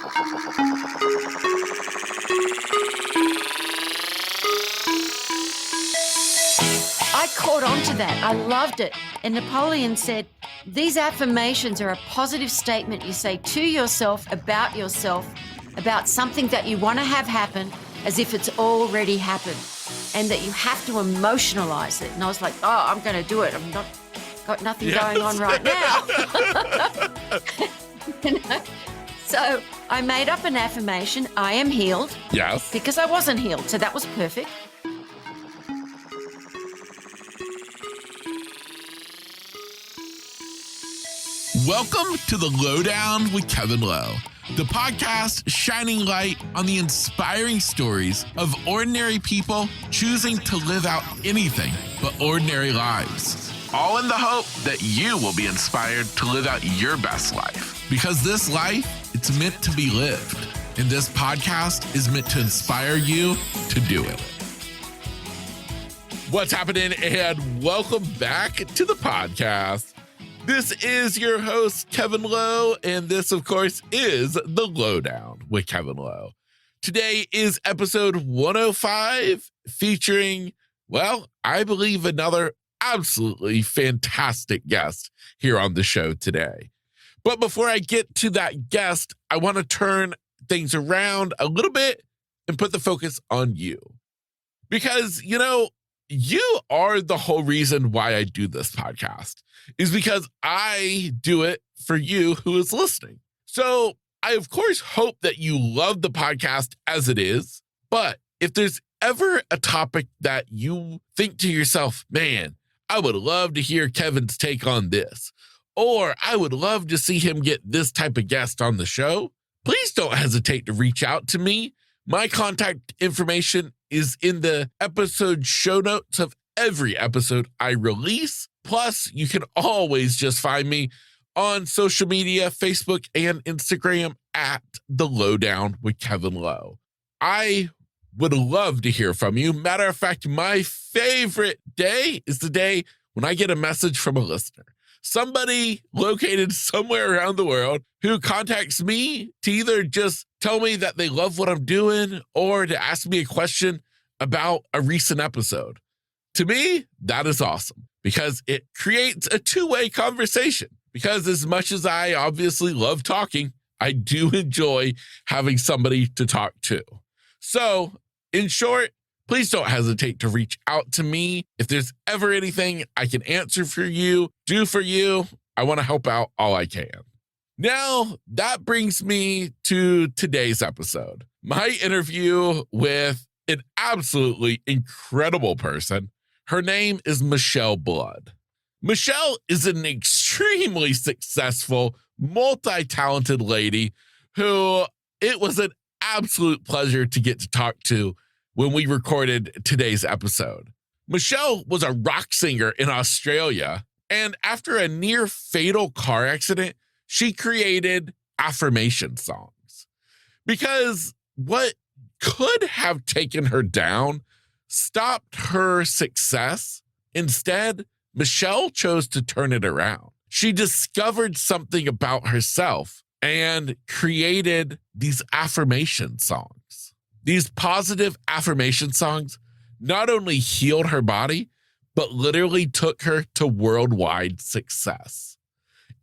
I caught on to that. I loved it. And Napoleon said, these affirmations are a positive statement you say to yourself, about something that you want to have happen as if it's already happened, and that you have to emotionalize it. And I was like, oh, I'm going to do it. I'm not got nothing going on right now. You know? So I made up an affirmation, I am healed. Yes. Because I wasn't healed, so that was perfect. Welcome to the Lowe Down with Kevin Lowe, the podcast shining light on the inspiring stories of ordinary people choosing to live out anything but ordinary lives. All in the hope that you will be inspired to live out your best life. Because this life, it's meant to be lived. And this podcast is meant to inspire you to do it. What's happening, and welcome back to the podcast. This is your host, Kevin Lowe, and this, of course, is the Lowe Down with Kevin Lowe. Today is episode 105, featuring, well, I believe another absolutely fantastic guest here on the show today. But before I get to that guest, I want to turn things around a little bit and put the focus on you. Because, you know, you are the whole reason why I do this podcast, is because I do it for you who is listening. So I, of course, hope that you love the podcast as it is. But if there's ever a topic that you think to yourself, man, I would love to hear Kevin's take on this, or I would love to see him get this type of guest on the show, please don't hesitate to reach out to me. My contact information is in the episode show notes of every episode I release. Plus, you can always just find me on social media, Facebook and Instagram at the Lowe Down with Kevin Lowe. I would love to hear from you. Matter of fact, my favorite day is the day when I get a message from a listener. Somebody located somewhere around the world who contacts me to either just tell me that they love what I'm doing or to ask me a question about a recent episode. To me, that is awesome because it creates a two-way conversation. Because as much as I obviously love talking, I do enjoy having somebody to talk to. So, in short, please don't hesitate to reach out to me. If there's ever anything I can answer for you, do for you, I want to help out all I can. Now, that brings me to today's episode. My interview with an absolutely incredible person. Her name is Michele Blood. Michele is an extremely successful, multi-talented lady who it was an absolute pleasure to get to talk to when we recorded today's episode. Michele was a rock singer in Australia, and after a near fatal car accident, she created affirmation songs. Because what could have taken her down stopped her success. Instead, Michele chose to turn it around. She discovered something about herself and created these affirmation songs. These positive affirmation songs not only healed her body, but literally took her to worldwide success.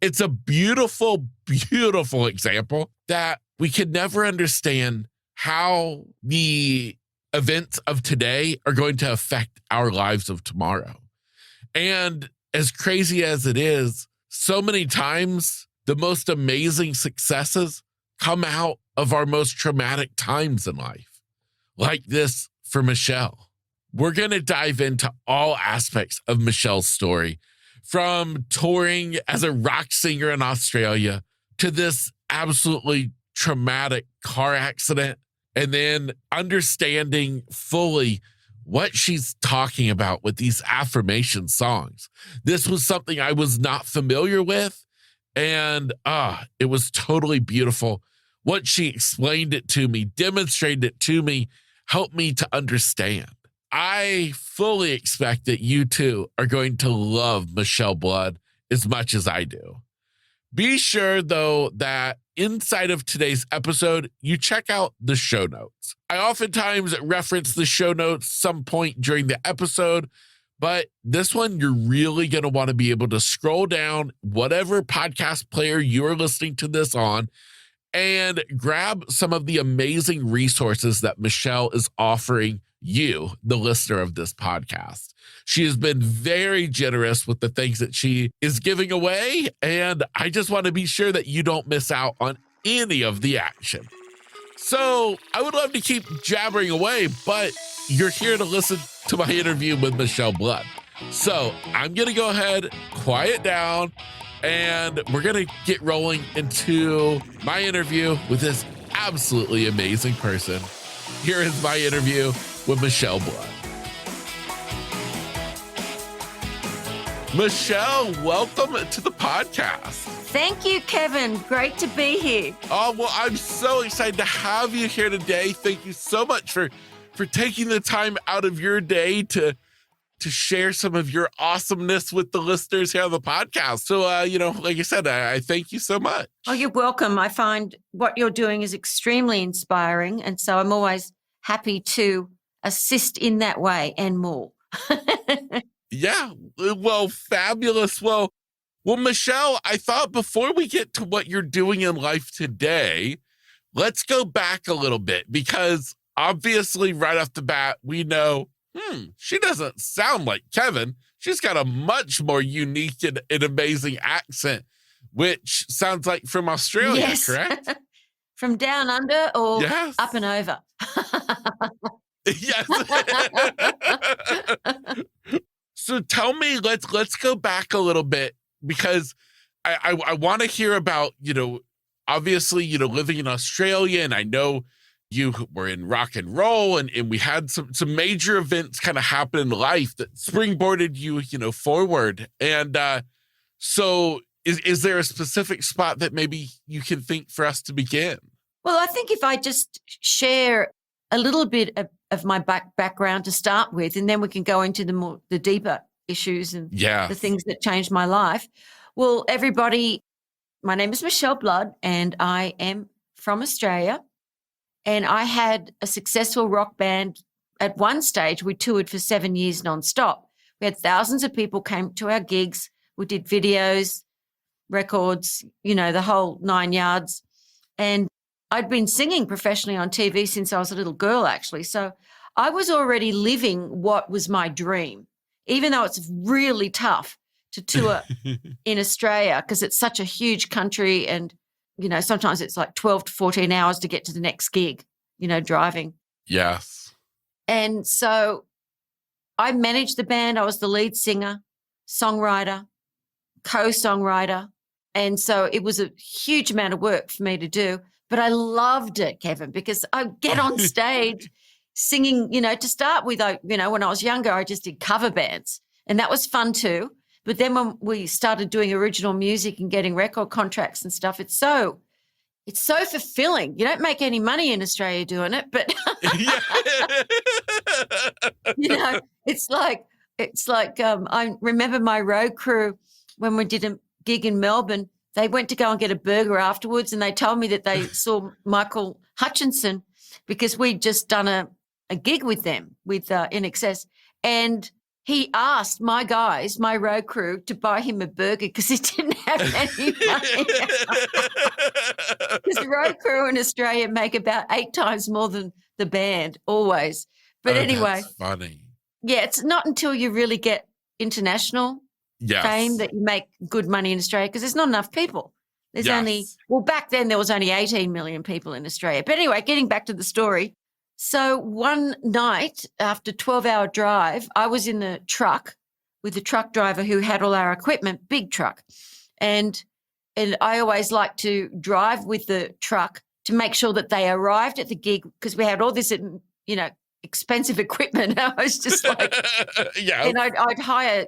It's a beautiful, beautiful example that we can never understand how the events of today are going to affect our lives of tomorrow. And as crazy as it is, so many times the most amazing successes come out of our most traumatic times in life, like this for Michele. We're going to dive into all aspects of Michele's story, from touring as a rock singer in Australia to this absolutely traumatic car accident, and then understanding fully what she's talking about with these affirmation songs. This was something I was not familiar with, and it was totally beautiful. What she explained it to me, demonstrated it to me, helped me to understand. I fully expect that you too are going to love Michele Blood as much as I do. Be sure, though, that inside of today's episode, you check out the show notes. I oftentimes reference the show notes some point during the episode, but this one, you're really going to want to be able to scroll down whatever podcast player you're listening to this on and grab some of the amazing resources that Michele is offering you, the listener of this podcast. She has been very generous with the things that she is giving away, and I just want to be sure that you don't miss out on any of the action. So I would love to keep jabbering away, but you're here to listen to my interview with Michele Blood. So I'm going to go ahead, quiet down, and we're going to get rolling into my interview with this absolutely amazing person. Here is my interview with Michele Blood. Michele, welcome to the podcast. Thank you, Kevin. Great to be here. Oh, well, I'm so excited to have you here today. Thank you so much for taking the time out of your day to share some of your awesomeness with the listeners here on the podcast. So, like I said, I thank you so much. Oh, you're welcome. I find what you're doing is extremely inspiring. And so I'm always happy to assist in that way and more. Yeah, well, fabulous. Well, Michele, I thought before we get to what you're doing in life today, let's go back a little bit, because obviously right off the bat, we know, she doesn't sound like Kevin. She's got a much more unique and amazing accent, which sounds like from Australia, Yes. correct? From down under or Yes. up and over? Yes. So tell me, let's go back a little bit, because I want to hear about, obviously, living in Australia, and I know you were in rock and roll, and we had some major events kind of happen in life that springboarded you, forward. And so is there a specific spot that maybe you can think for us to begin? Well, I think if I just share a little bit of my background to start with, and then we can go into the deeper issues and the things that changed my life. Well, everybody, my name is Michele Blood, and I am from Australia. And I had a successful rock band. At one stage, we toured for 7 years nonstop. We had thousands of people came to our gigs. We did videos, records, the whole 9 yards. And I'd been singing professionally on TV since I was a little girl, actually. So I was already living what was my dream, even though it's really tough to tour in Australia because it's such a huge country, and, sometimes it's like 12 to 14 hours to get to the next gig, driving. Yes. And so I managed the band. I was the lead singer, songwriter, co-songwriter. And so it was a huge amount of work for me to do. But I loved it, Kevin, because I get on stage singing, to start with, when I was younger, I just did cover bands, and that was fun too. But then when we started doing original music and getting record contracts and stuff, it's so fulfilling. You don't make any money in Australia doing it, but it's like I remember my road crew when we did a gig in Melbourne. They went to go and get a burger afterwards, and they told me that they saw Michael Hutchinson because we'd just done a gig with them with In Excess, and he asked my guys, my road crew, to buy him a burger because he didn't have any money. Because the road crew in Australia make about 8 times more than the band, always. But anyway. That's funny. Yeah, it's not until you really get international fame that you make good money in Australia, because there's not enough people. There's back then there was only 18 million people in Australia. But anyway, getting back to the story. So one night after 12-hour drive, I was in the truck with the truck driver who had all our equipment, big truck. And I always like to drive with the truck to make sure that they arrived at the gig, because we had all this, expensive equipment. I was just like, and I'd hire,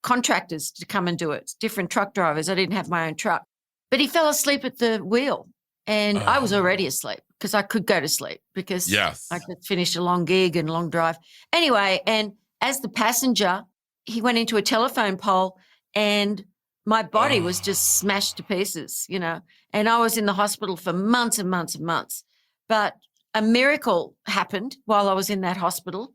contractors to come and do it, different truck drivers. I didn't have my own truck. But he fell asleep at the wheel, and I was already asleep because I could go to sleep because I just finished a long gig and long drive. Anyway, and as the passenger, he went into a telephone pole, and my body was just smashed to pieces, and I was in the hospital for months and months and months. But a miracle happened while I was in that hospital,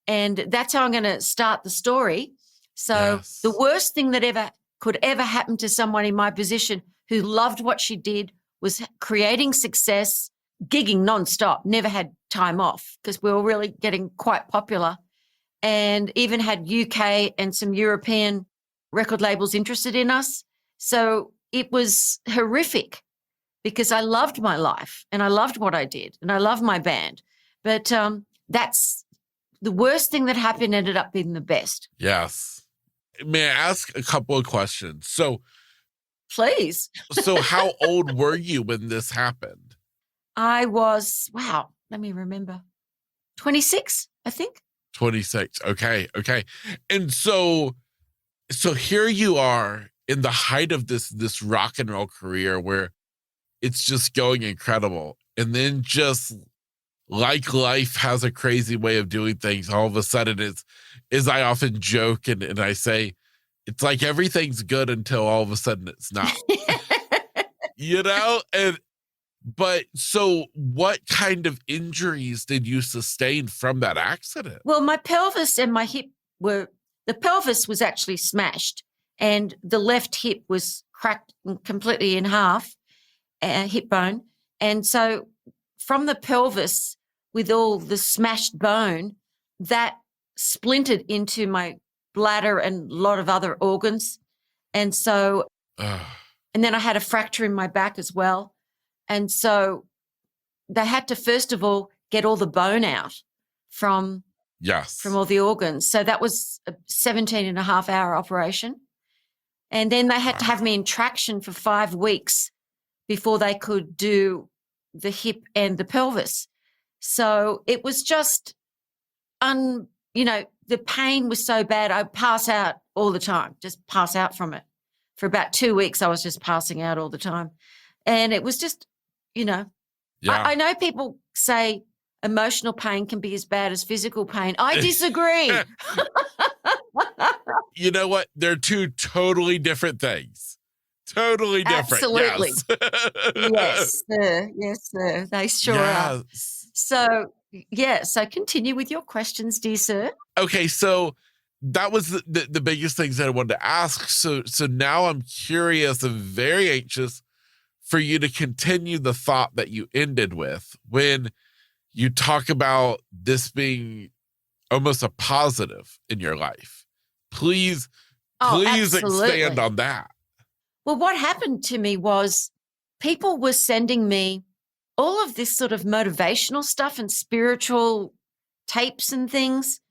and that's how I'm going to start the story. So the worst thing that could ever happen to someone in my position who loved what she did was creating success, gigging nonstop, never had time off because we were really getting quite popular, and even had UK and some European record labels interested in us. So it was horrific because I loved my life and I loved what I did and I loved my band. But that's the worst thing that happened ended up being the best. Yes. May I ask a couple of questions? So, please. So how old were you when this happened? I was, let me remember, 26, I think. 26. Okay. And so here you are in the height of this rock and roll career where it's just going incredible. And then just like life has a crazy way of doing things, all of a sudden it's, as I often joke and I say, it's like everything's good until all of a sudden it's not. But so what kind of injuries did you sustain from that accident? Well, my pelvis and my hip the pelvis was actually smashed and the left hip was cracked completely in half, hip bone. And so from the pelvis with all the smashed bone, that splintered into my bladder and a lot of other organs. And so, and then I had a fracture in my back as well. And so they had to, first of all, get all the bone out from all the organs. So that was a 17.5-hour operation. And then they had to have me in traction for 5 weeks before they could do the hip and the pelvis. So it was just, the pain was so bad. I'd pass out all the time, just pass out from it. For about 2 weeks, I was just passing out all the time. And it was just, I know people say emotional pain can be as bad as physical pain. I disagree. You know what? They're two totally different things. Totally different. Absolutely. Yes, sir. Yes, sir. They sure are. So, so continue with your questions, dear sir. Okay, so that was the biggest things that I wanted to ask. So now I'm curious and very anxious for you to continue the thought that you ended with when you talk about this being almost a positive in your life. Please expand on that. Well, what happened to me was people were sending me all of this sort of motivational stuff and spiritual tapes and things.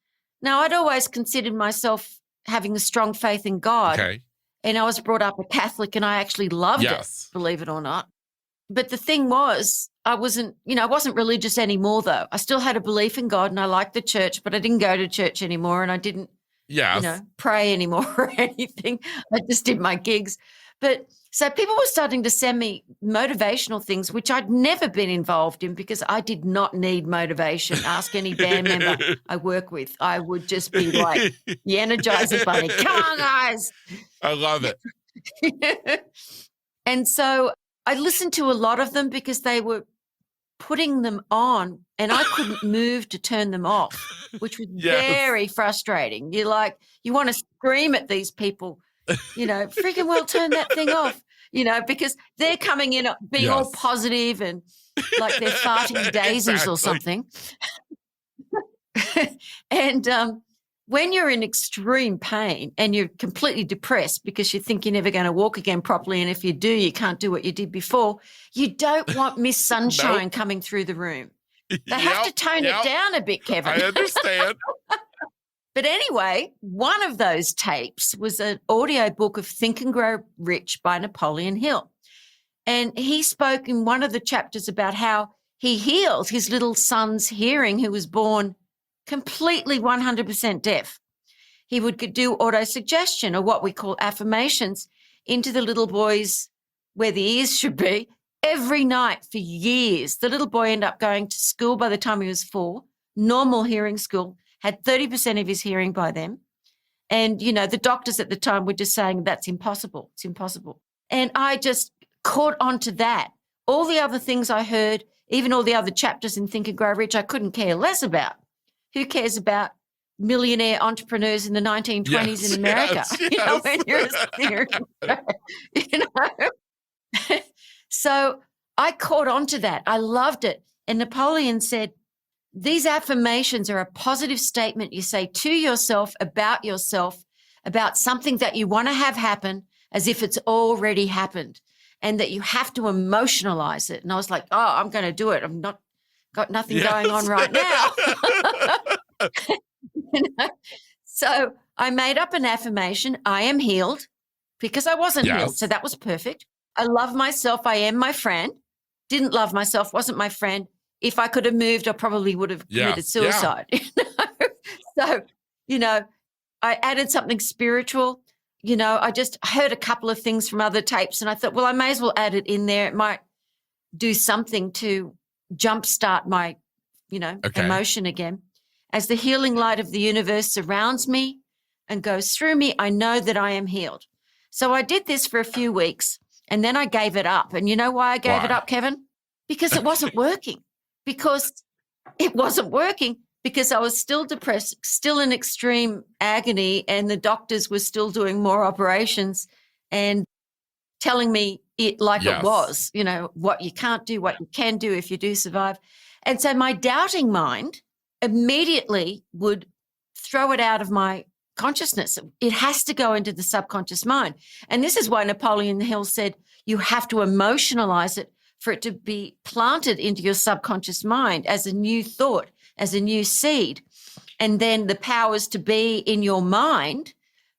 Now, I'd always considered myself having a strong faith in God. Okay. And I was brought up a Catholic and I actually loved it, believe it or not. But the thing was, I wasn't religious anymore, though. I still had a belief in God and I liked the church, but I didn't go to church anymore and I didn't, pray anymore or anything. I just did my gigs. But so people were starting to send me motivational things, which I'd never been involved in because I did not need motivation. Ask any band member I work with. I would just be like, the Energizer Bunny. Come on, guys. I love it. And so I listened to a lot of them because they were putting them on and I couldn't move to turn them off, which was very frustrating. You want to scream at these people, freaking well turn that thing off, because they're coming in being all positive and like they're farting daisies or something. And when you're in extreme pain and you're completely depressed because you think you're never going to walk again properly, and if you do, you can't do what you did before, you don't want Miss Sunshine coming through the room. They have to tone it down a bit, Kevin. I understand. But anyway, one of those tapes was an audio book of Think and Grow Rich by Napoleon Hill. And he spoke in one of the chapters about how he healed his little son's hearing, who was born completely 100% deaf. He would do autosuggestion, or what we call affirmations, into the little boy's where the ears should be every night for years. The little boy ended up going to school by the time he was 4, normal hearing school, had 30% of his hearing by then. And, the doctors at the time were just saying, that's impossible. It's impossible. And I just caught on to that. All the other things I heard, even all the other chapters in Think and Grow Rich, I couldn't care less about. Who cares about millionaire entrepreneurs in the 1920s in America? Yes. When you're a steering, So I caught on to that. I loved it. And Napoleon said, these affirmations are a positive statement you say to yourself, about something that you want to have happen as if it's already happened, and that you have to emotionalize it. And I was like, oh, I'm going to do it. I'm not got nothing going on right now. So I made up an affirmation. I am healed, because I wasn't healed. So that was perfect. I love myself. I am my friend. Didn't love myself. Wasn't my friend. If I could have moved, I probably would have committed suicide. So, I added something spiritual. I just heard a couple of things from other tapes, and I thought, well, I may as well add it in there. It might do something to jumpstart my, emotion again. As the healing light of the universe surrounds me and goes through me, I know that I am healed. So I did this for a few weeks, and then I gave it up. And you know why I gave it up, Kevin? Because it wasn't working. Because I was still depressed, still in extreme agony, and the doctors were still doing more operations and telling me it like it was, what you can't do, what you can do if you do survive. And so my doubting mind immediately would throw it out of my consciousness. It has to go into the subconscious mind. And this is why Napoleon Hill said you have to emotionalize it for it to be planted into your subconscious mind as a new thought, as a new seed. And then the powers to be in your mind,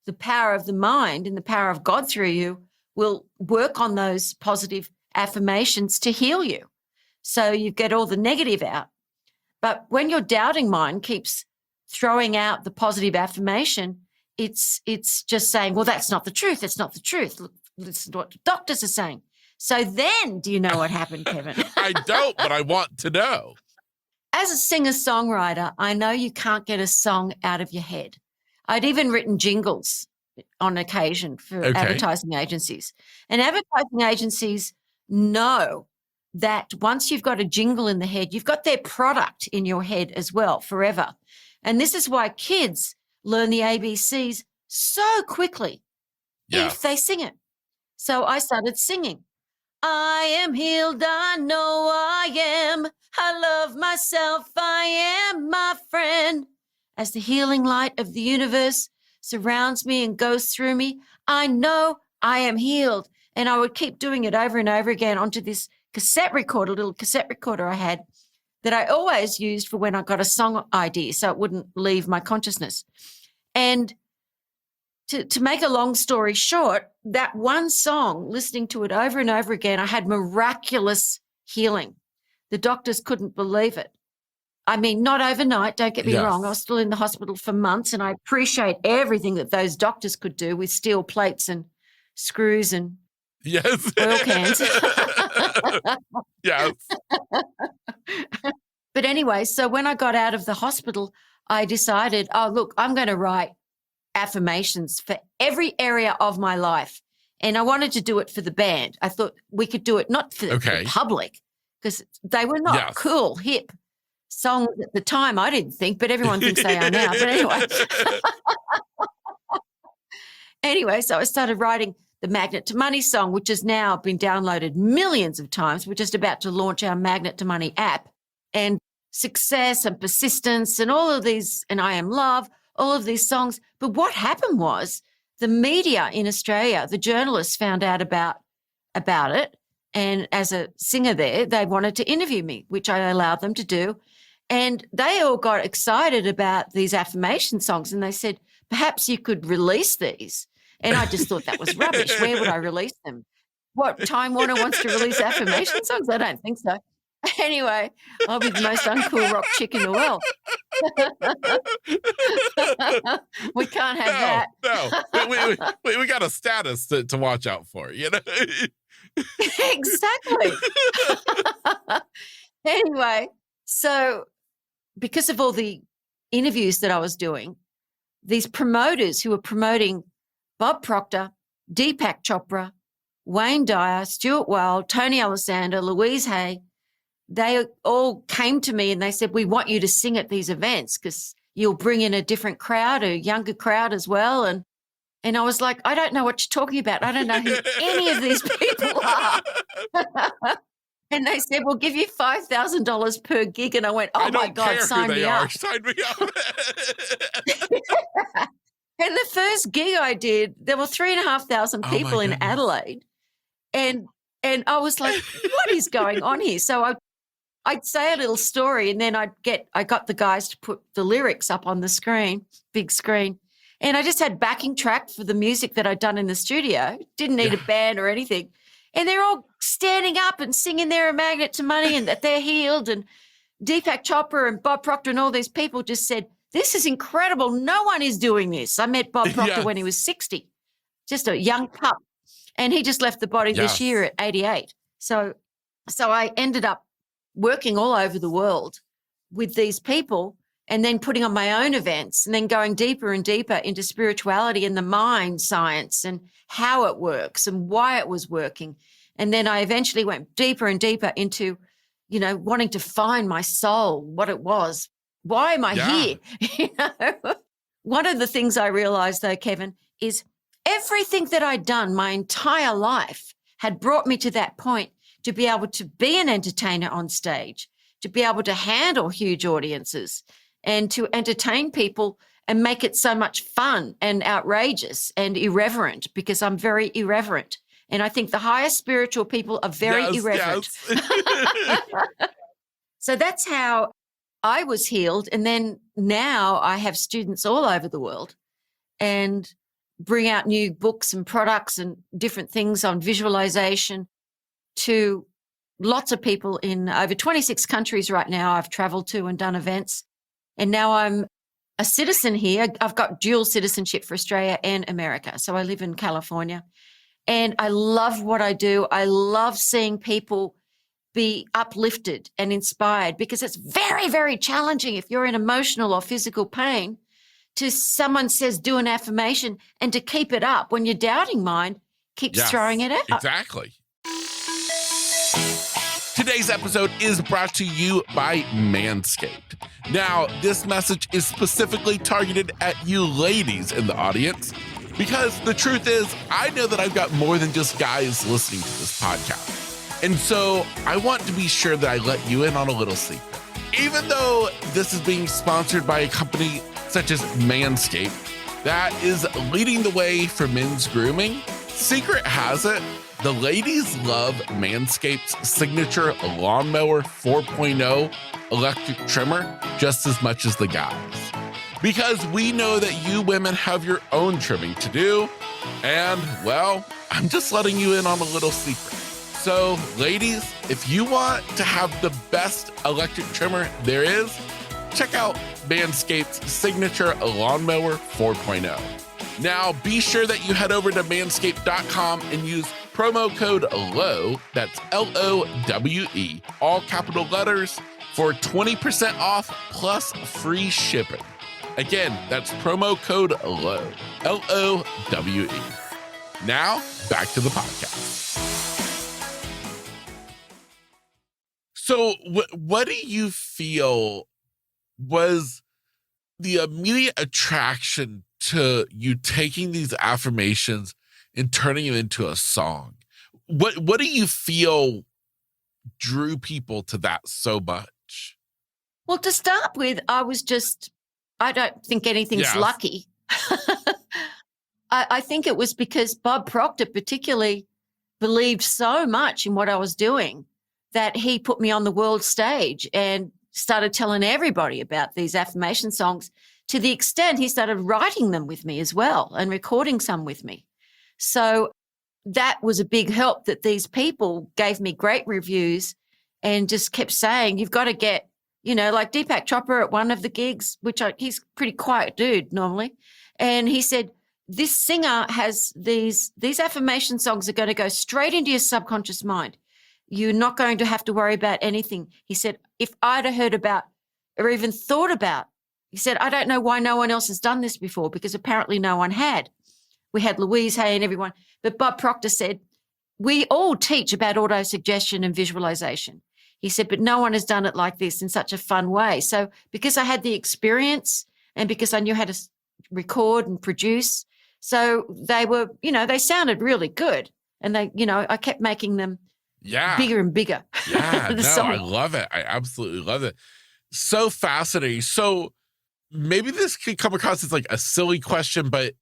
the power of the mind and the power of God through you will work on those positive affirmations to heal you. So you get all the negative out. But when your doubting mind keeps throwing out the positive affirmation, it's just saying, well, that's not the truth. It's not the truth. This is what the doctors are saying. So then, do you know what happened, Kevin? I don't, but I want to know. As a singer-songwriter, I know you can't get a song out of your head. I'd even written jingles on occasion for advertising agencies. And advertising agencies know that once you've got a jingle in the head, you've got their product in your head as well forever. And this is why kids learn the ABCs so quickly if they sing it. So I started singing. I am healed, I know I am. I love myself, I am my friend. As the healing light of the universe surrounds me and goes through me, I know I am healed. And I would keep doing it over and over again onto this cassette recorder, little cassette recorder I had that I always used for when I got a song idea so it wouldn't leave my consciousness. And to make a long story short, that one song, listening to it over and over again, I had miraculous healing. The doctors couldn't believe it. I mean, not overnight, don't get me wrong. I was still in the hospital for months, and I appreciate everything that those doctors could do with steel plates and screws and oil cans. But anyway, so when I got out of the hospital, I decided, oh, look, I'm going to write affirmations for every area of my life. And I wanted to do it for the band. I thought we could do it not for the public, because they were not cool, hip songs at the time, I didn't think, but everyone thinks they are now. But anyway, so I started writing the Magnet to Money song, which has now been downloaded millions of times. We're just about to launch our Magnet to Money app. And Success and Persistence and all of these, and I Am Love, all of these songs. But what happened was the media in Australia, the journalists found out about it. And as a singer there, they wanted to interview me, which I allowed them to do. And they all got excited about these affirmation songs. And they said, perhaps you could release these. And I just thought that was rubbish. Where would I release them? What, Time Warner wants to release affirmation songs? I don't think so. Anyway, I'll be the most uncool rock chick in the world. We can't have that. No, we got a status to watch out for, Exactly. Anyway, so because of all the interviews that I was doing, these promoters who were promoting Bob Proctor, Deepak Chopra, Wayne Dyer, Stuart Wilde, Tony Alexander, Louise Hay, they all came to me and they said, we want you to sing at these events because you'll bring in a different crowd, a younger crowd as well. And I was like, I don't know what you're talking about. I don't know who any of these people are. And they said, we'll give you $5,000 per gig. And I went, oh my God, sign me up. Sign me up. And the first gig I did, there were 3,500 people in Adelaide. And I was like, what is going on here? So I'd say a little story and then I got the guys to put the lyrics up on the screen, big screen. And I just had backing track for the music that I'd done in the studio. Didn't need a band or anything. And they're all standing up and singing they're a magnet to money and that they're healed. And Deepak Chopra and Bob Proctor and all these people just said, this is incredible. No one is doing this. I met Bob Proctor when he was 60, just a young pup. And he just left the body this year at 88. So I ended up working all over the world with these people and then putting on my own events and then going deeper and deeper into spirituality and the mind science and how it works and why it was working. And then I eventually went deeper and deeper into, wanting to find my soul, what it was. Why am I here? One of the things I realized though, Kevin, is everything that I'd done my entire life had brought me to that point to be able to be an entertainer on stage, to be able to handle huge audiences and to entertain people and make it so much fun and outrageous and irreverent because I'm very irreverent. And I think the highest spiritual people are very irreverent. Yes. So that's how I was healed. And then now I have students all over the world and bring out new books and products and different things on visualization to lots of people in over 26 countries right now I've traveled to and done events. And now I'm a citizen here. I've got dual citizenship for Australia and America. So I live in California and I love what I do. I love seeing people be uplifted and inspired because it's very, very challenging if you're in emotional or physical pain to someone says do an affirmation and to keep it up when your doubting mind keeps throwing it out. Exactly. Today's episode is brought to you by Manscaped. Now, this message is specifically targeted at you ladies in the audience because the truth is, I know that I've got more than just guys listening to this podcast. And so I want to be sure that I let you in on a little secret. Even though this is being sponsored by a company such as Manscaped that is leading the way for men's grooming, secret has it, the ladies love Manscaped's signature Lawnmower 4.0 electric trimmer just as much as the guys. Because we know that you women have your own trimming to do. And, well, I'm just letting you in on a little secret. So, ladies, if you want to have the best electric trimmer there is, check out Manscaped's signature Lawnmower 4.0. Now, be sure that you head over to manscaped.com and use promo code LOWE, that's LOWE, all capital letters, for 20% off plus free shipping. Again, that's promo code LOWE, LOWE. Now, back to the podcast. So, what do you feel was the immediate attraction to you taking these affirmations and turning it into a song? What do you feel drew people to that so much? Well, to start with, I don't think anything's lucky. I think it was because Bob Proctor particularly believed so much in what I was doing that he put me on the world stage and started telling everybody about these affirmation songs, to the extent he started writing them with me as well and recording some with me. So that was a big help, that these people gave me great reviews and just kept saying, you've got to get, like Deepak Chopra at one of the gigs, he's a pretty quiet dude normally. And he said, this singer has these affirmation songs are going to go straight into your subconscious mind. You're not going to have to worry about anything. He said, if I'd have heard about or even thought about He said, I don't know why no one else has done this before, because apparently no one had. We had Louise Hay and everyone. But Bob Proctor said, we all teach about autosuggestion and visualization. He said, but no one has done it like this in such a fun way. So because I had the experience and because I knew how to record and produce, so they were, they sounded really good. And they, I kept making them bigger and bigger. Yeah, I love it. I absolutely love it. So fascinating. So maybe this could come across as like a silly question, but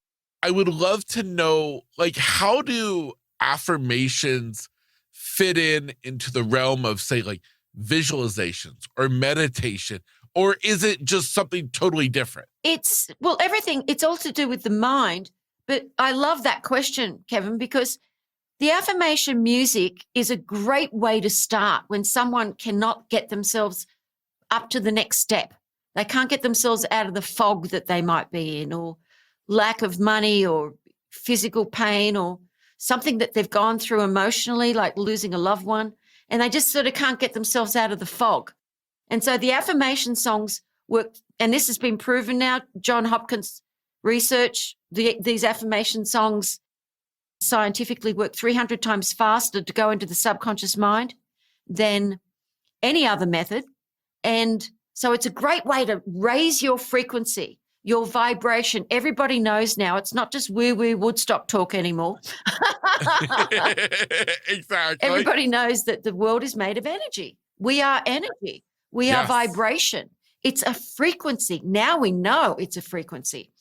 I would love to know, like, how do affirmations fit into the realm of, say, like visualizations or meditation, or is it just something totally different? It's everything. It's all to do with the mind. But I love that question, Kevin, because the affirmation music is a great way to start when someone cannot get themselves up to the next step. They can't get themselves out of the fog that they might be in, or lack of money, or physical pain, or something that they've gone through emotionally, like losing a loved one, and they just sort of can't get themselves out of the fog. And so the affirmation songs work, and this has been proven now, John Hopkins research, these affirmation songs scientifically work 300 times faster to go into the subconscious mind than any other method. And so it's a great way to raise your frequency, your vibration. Everybody knows now it's not just woo-woo Woodstock talk anymore. Exactly. Everybody knows that the world is made of energy. We are energy. We are vibration. It's a frequency. Now we know it's a frequency.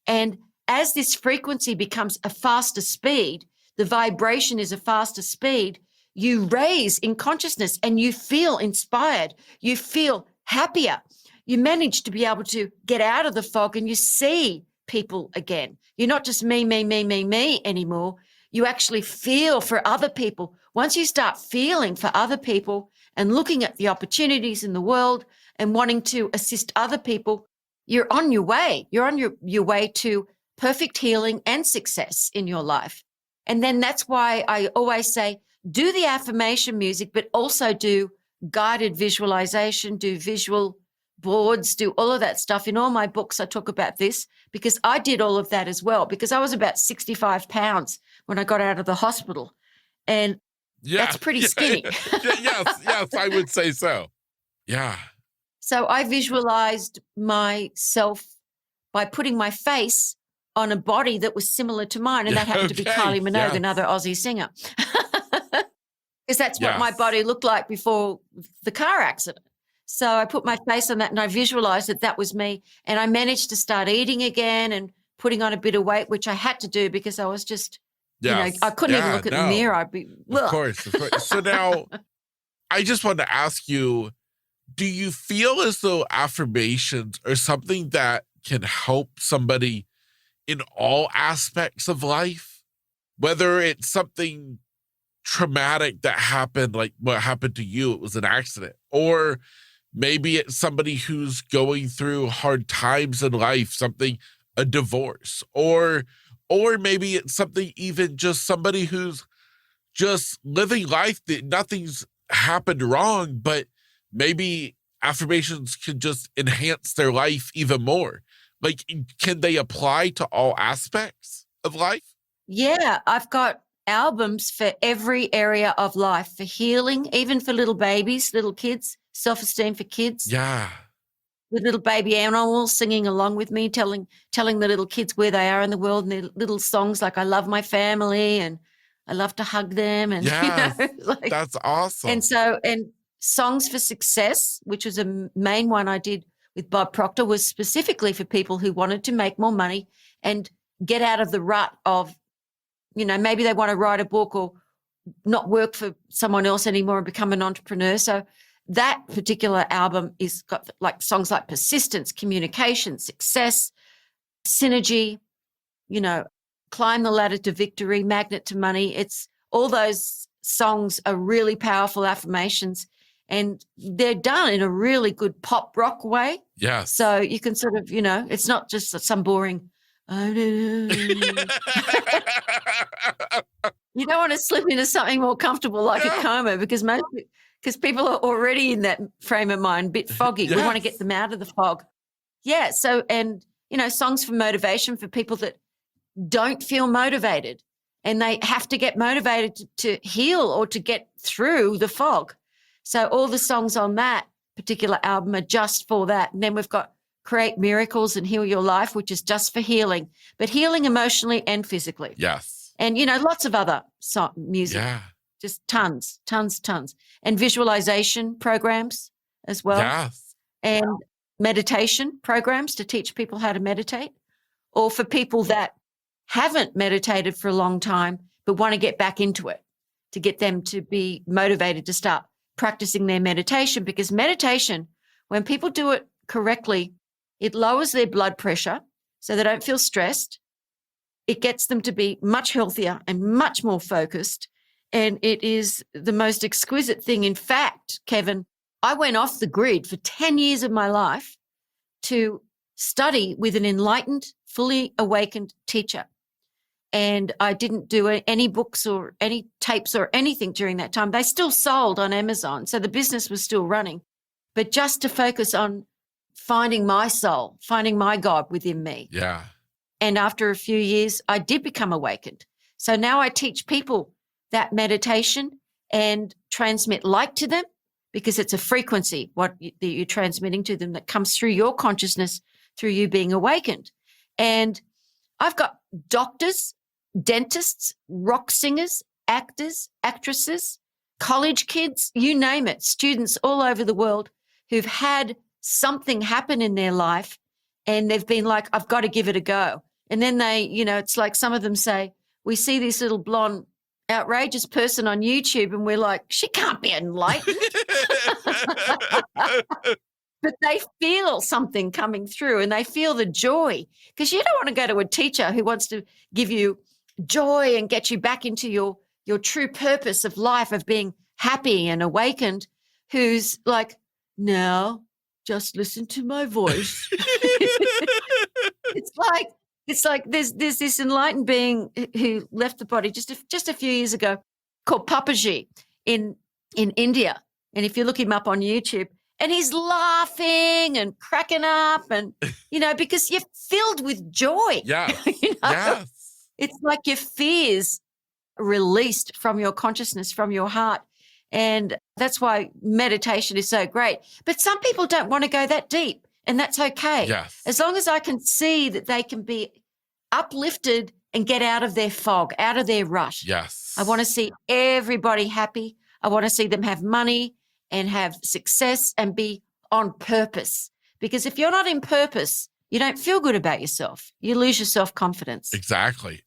And as this frequency becomes a faster speed, the vibration is a faster speed, you raise in consciousness and you feel inspired. You feel happier. You manage to be able to get out of the fog and you see people again. You're not just me anymore. You actually feel for other people. Once you start feeling for other people and looking at the opportunities in the world and wanting to assist other people, you're on your way. You're on your way to perfect healing and success in your life. And then that's why I always say, do the affirmation music, but also do guided visualization, do visual boards, do all of that stuff. In all my books, I talk about this because I did all of that as well, because I was about 65 pounds when I got out of the hospital. And that's pretty skinny. Yes, I would say so. Yeah. So I visualized myself by putting my face on a body that was similar to mine. And that happened to be Kylie Minogue, another Aussie singer. Because that's what my body looked like before the car accident. So I put my face on that and I visualized that was me. And I managed to start eating again and putting on a bit of weight, which I had to do because I was just, I couldn't even look at the mirror. I'd be, Of course. So now I just wanted to ask you, do you feel as though affirmations are something that can help somebody in all aspects of life? Whether it's something traumatic that happened, like what happened to you, it was an accident, or maybe it's somebody who's going through hard times in life, a divorce, or maybe it's something even just somebody who's just living life that nothing's happened wrong, but maybe affirmations can just enhance their life even more. Like, can they apply to all aspects of life? Yeah, I've got albums for every area of life, for healing, even for little babies, little kids, self-esteem for kids. Yeah. With little baby animals singing along with me, telling the little kids where they are in the world, and their little songs like I love my family and I love to hug them. And that's awesome. And songs for success, which was a main one I did with Bob Proctor, was specifically for people who wanted to make more money and get out of the rut of, maybe they want to write a book or not work for someone else anymore and become an entrepreneur. So that particular album is got like songs like persistence, communication, success, synergy, climb the ladder to victory, magnet to money. It's all those songs are really powerful affirmations, and they're done in a really good pop rock way. Yeah. So you can sort of, it's not just some boring. You don't want to slip into something more comfortable like a coma, because people are already in that frame of mind, a bit foggy. We want to get them out of the fog. Yeah. So, and, songs for motivation for people that don't feel motivated and they have to get motivated to heal or to get through the fog. So all the songs on that particular album are just for that. And then we've got Create Miracles and Heal Your Life, which is just for healing, but healing emotionally and physically. Yes. And, lots of other music. Yeah. Just tons. And visualization programs as well. Yes. And meditation programs to teach people how to meditate, or for people that haven't meditated for a long time but want to get back into it, to get them to be motivated to start practicing their meditation. Because meditation, when people do it correctly, it lowers their blood pressure so they don't feel stressed. It gets them to be much healthier and much more focused. And it is the most exquisite thing. In fact, Kevin, I went off the grid for 10 years of my life to study with an enlightened, fully awakened teacher. And I didn't do any books or any tapes or anything during that time. They still sold on Amazon, so the business was still running. But just to focus on finding my soul, finding my God within me. Yeah. And after a few years, I did become awakened. So now I teach people that meditation and transmit light to them, because it's a frequency, that you're transmitting to them that comes through your consciousness, through you being awakened. And I've got doctors, dentists, rock singers, actors, actresses, college kids, you name it, students all over the world who've had something happen in their life and they've been like, I've got to give it a go. And then they, it's like some of them say, we see this little blonde, outrageous person on YouTube and we're like, she can't be enlightened. But they feel something coming through and they feel the joy, because you don't want to go to a teacher who wants to give you joy and get you back into your true purpose of life, of being happy and awakened, who's like, now just listen to my voice. It's like there's this enlightened being who left the body just a few years ago called 𝗟𝗢𝗥𝗡 in India. And if you look him up on YouTube, and he's laughing and cracking up and, because you're filled with joy. Yeah. Yes. It's like your fears released from your consciousness, from your heart. And that's why meditation is so great. But some people don't want to go that deep, and that's okay. Yes. As long as I can see that they can be uplifted and get out of their fog, out of their rut. Yes. I want to see everybody happy. I want to see them have money and have success and be on purpose. Because if you're not in purpose, you don't feel good about yourself. You lose your self-confidence. Exactly.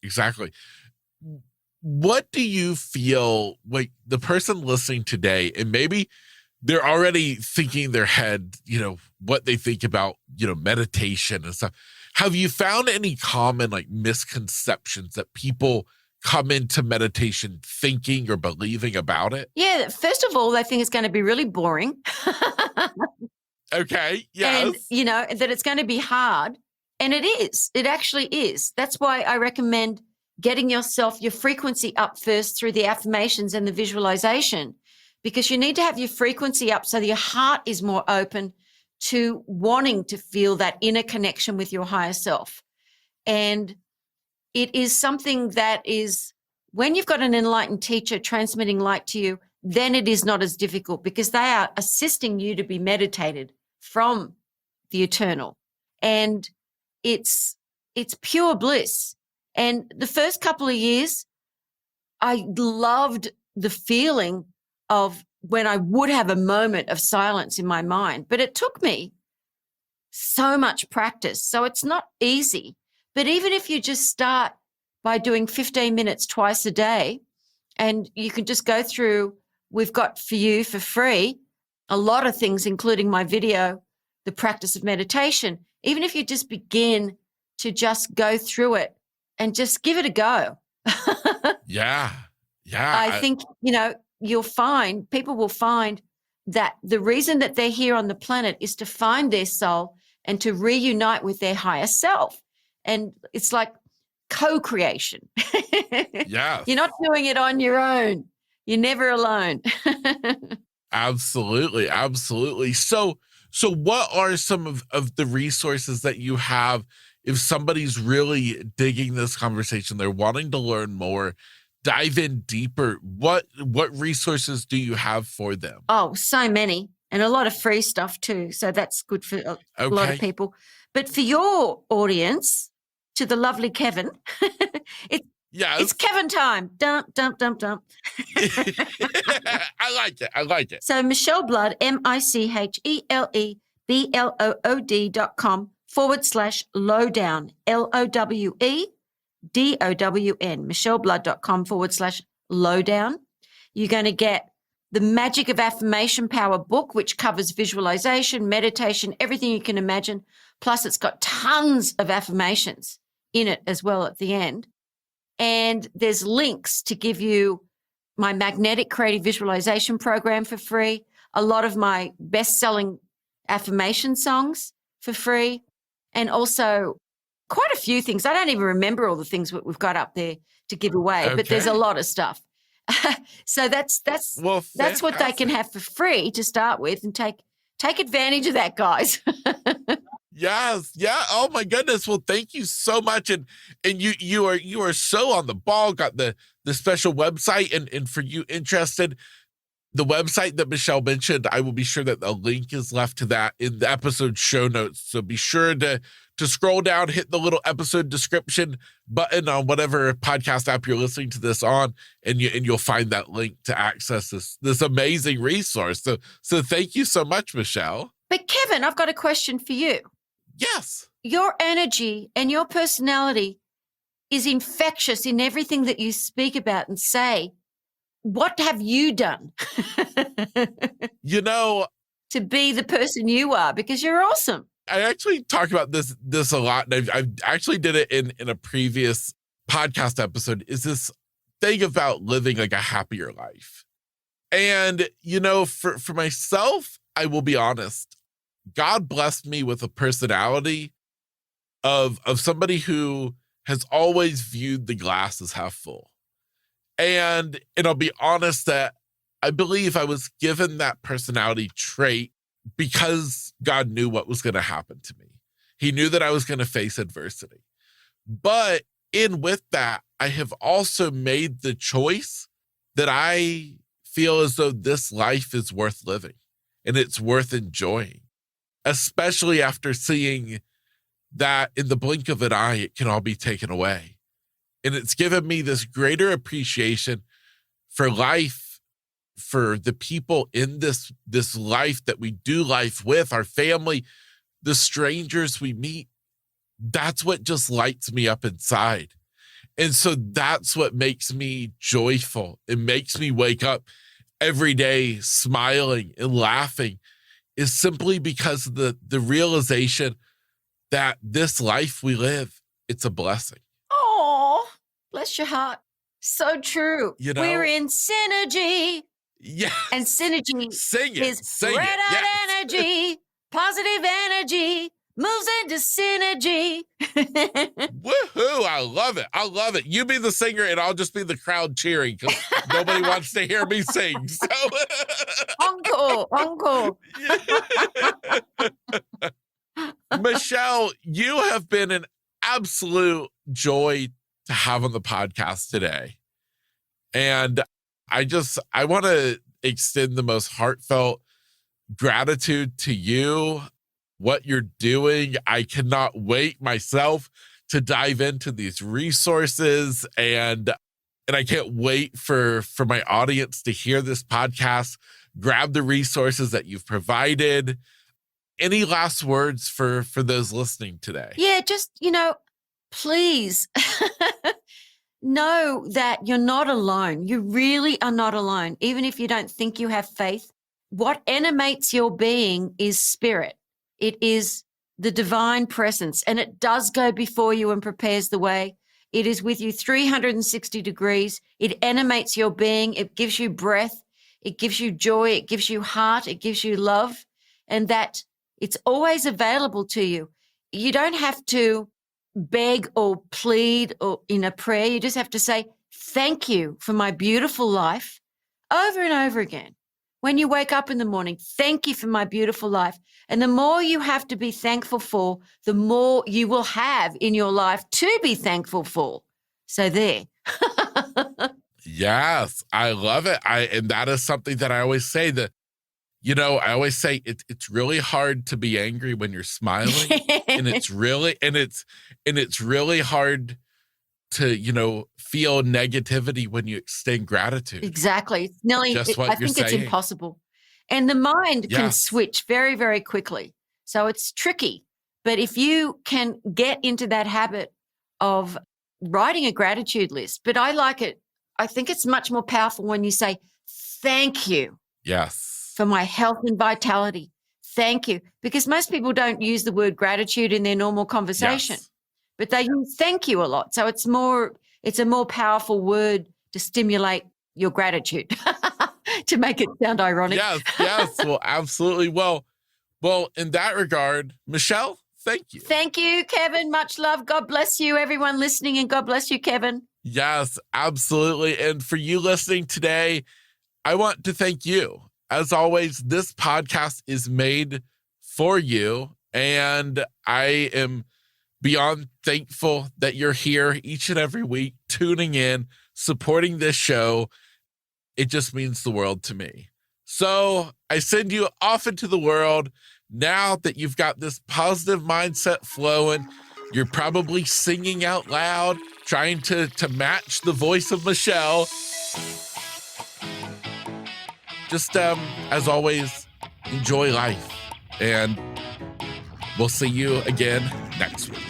What do you feel like the person listening today, and maybe they're already thinking in their head, what they think about, meditation and stuff. Have you found any common misconceptions that people come into meditation thinking or believing about it? Yeah. First of all, they think it's going to be really boring. Okay. Yes. And, that it's going to be hard. And it is. It actually is. That's why I recommend getting your frequency up first through the affirmations and the visualization, because you need to have your frequency up so that your heart is more open to wanting to feel that inner connection with your higher self. And it is something that is, when you've got an enlightened teacher transmitting light to you, then it is not as difficult, because they are assisting you to be meditated from the eternal. And it's pure bliss. And the first couple of years, I loved the feeling of when I would have a moment of silence in my mind. But it took me so much practice. So it's not easy. But even if you just start by doing 15 minutes twice a day, and you can just go through, we've got for you for free a lot of things, including my video, The Practice of Meditation. Even if you just begin to just go through it and just give it a go. Yeah. I think, people will find that the reason that they're here on the planet is to find their soul and to reunite with their higher self. And it's like co-creation. Yeah. You're not doing it on your own. You're never alone. Absolutely. Absolutely. So what are some of the resources that you have if somebody's really digging this conversation, they're wanting to learn more, dive in deeper, what resources do you have for them? Oh, so many, and a lot of free stuff too. So that's good for a lot of Okay. people. But for your audience, to the lovely Kevin, it's Yes. Kevin time. Dump, dump, dump, dump. I like it. I like it. So Michele Blood, MicheleBlood.com/Lowe Down, LOWEDOWN, MicheleBlood.com/Lowe Down. You're going to get the Magic of Affirmation Power book, which covers visualization, meditation, everything you can imagine. Plus, it's got tons of affirmations in it as well at the end. And there's links to give you my magnetic creative visualization program for free, a lot of my best-selling affirmation songs for free, and quite a few things. I don't even remember all the things we've got up there to give away, but there's a lot of stuff. So that's what they can have for free to start with, and take advantage of that, guys. Yes. Yeah. Oh my goodness. Well, thank you so much. And you are so on the ball, got the special website, and for you interested, the website that Michele mentioned, I will be sure that the link is left to that in the episode show notes. So be sure to scroll down, hit the little episode description button on whatever podcast app you're listening to this on, and you'll find that link to access this amazing resource. So thank you so much, Michele. But Kevin, I've got a question for you. Yes. Your energy and your personality is infectious in everything that you speak about and say. What have you done to be the person you are? Because you're awesome. I actually talk about this a lot, and I've actually did it in a previous podcast episode, is this thing about living like a happier life. And, for myself, I will be honest, God blessed me with a personality of somebody who has always viewed the glass as half full. And I'll be honest that I believe I was given that personality trait because God knew what was going to happen to me. He knew that I was going to face adversity. But with that, I have also made the choice that I feel as though this life is worth living and it's worth enjoying, especially after seeing that in the blink of an eye, it can all be taken away. And it's given me this greater appreciation for life, for the people in this life that we do life with, our family, the strangers we meet. That's what just lights me up inside. And so that's what makes me joyful. It makes me wake up every day smiling and laughing, is simply because of the realization that this life we live, it's a blessing. Oh, bless your heart. So true. We're in synergy. Yeah. And synergy is red out energy, positive energy, moves into synergy. Woohoo. I love it. I love it. You be the singer and I'll just be the crowd cheering because nobody wants to hear me sing. So Encore, encore. Michele, you have been an absolute joy to have on the podcast today. And I want to extend the most heartfelt gratitude to you, what you're doing. I cannot wait myself to dive into these resources, and I can't wait for my audience to hear this podcast, grab the resources that you've provided. Any last words for those listening today? Yeah, just, please know that you're not alone. You really are not alone. Even if you don't think you have faith, what animates your being is spirit. It is the divine presence, and it does go before you and prepares the way. It is with you 360 degrees. It animates your being. It gives you breath. It gives you joy. It gives you heart. It gives you love, and that it's always available to you. You don't have to beg or plead or in a prayer. You just have to say, thank you for my beautiful life over and over again. when you wake up in the morning, thank you for my beautiful life. And the more you have to be thankful for, the more you will have in your life to be thankful for. So there. Yes, I love it. And that is something that I always say that, I always say it's really hard to be angry when you're smiling. and it's really hard to, feel negativity when you extend gratitude. Exactly. Nelly, I think it's impossible. And the mind can switch very, very quickly. So it's tricky. But if you can get into that habit of writing a gratitude list, but I like it. I think it's much more powerful when you say, thank you. Yes. For my health and vitality. Thank you. Because most people don't use the word gratitude in their normal conversation, but they use thank you a lot. So it's a more powerful word to stimulate your gratitude, to make it sound ironic. Yes. Well, absolutely. Well, in that regard, Michele, thank you. Thank you, Kevin. Much love. God bless you, everyone listening, and God bless you, Kevin. Yes, absolutely. And for you listening today, I want to thank you. As always, this podcast is made for you, and I am beyond thankful that you're here each and every week, tuning in, supporting this show. It just means the world to me. So I send you off into the world. Now that you've got this positive mindset flowing, you're probably singing out loud, trying to match the voice of Michele. Just, as always, enjoy life. And we'll see you again next week.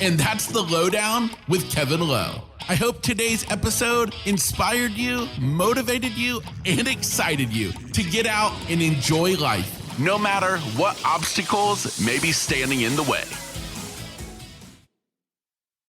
And that's the Lowe Down with Kevin Lowe. I hope today's episode inspired you, motivated you, and excited you to get out and enjoy life, no matter what obstacles may be standing in the way.